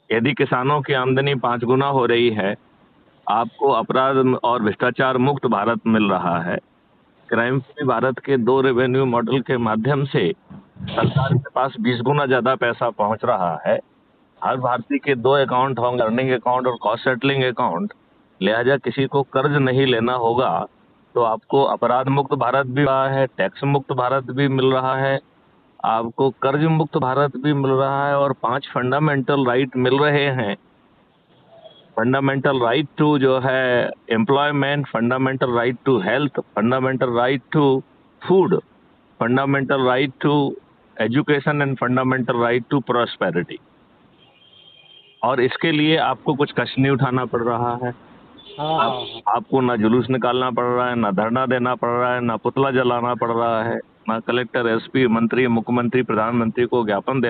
यदि किसानों की आमदनी 5 गुना हो रही है, आपको अपराध और भ्रष्टाचार मुक्त भारत मिल रहा है, क्राइम फ्री भारत के 2 रेवेन्यू मॉडल के माध्यम से सरकार के पास 20 गुना ज़्यादा पैसा पहुंच रहा है। हर भारतीय के 2 अकाउंट होंगे, अर्निंग अकाउंट और कॉस्ट सेटलिंग अकाउंट। लिहाजा किसी को कर्ज नहीं लेना होगा, तो आपको अपराध मुक्त भारत भी मिल रहा है, टैक्स मुक्त भारत भी मिल रहा है, आपको कर्ज मुक्त भारत भी मिल रहा है और 5 फंडामेंटल राइट मिल रहे हैं। फंडामेंटल राइट टू जो है employment, fundamental right to health, fundamental right to food, fundamental right to education and fundamental right to prosperity. और इसके लिए आपको कुछ कष्ट नहीं उठाना पड़ रहा है। हाँ हाँ हाँ। आपको ना जुलूस निकालना पड़ रहा है, ना धरना देना पड़ रहा है, ना पुतला जलाना पड़ रहा है, ना कलेक्टर, एसपी, मंत्री, मुख्यमंत्री, प्रधानमंत्री को ज्ञापन देना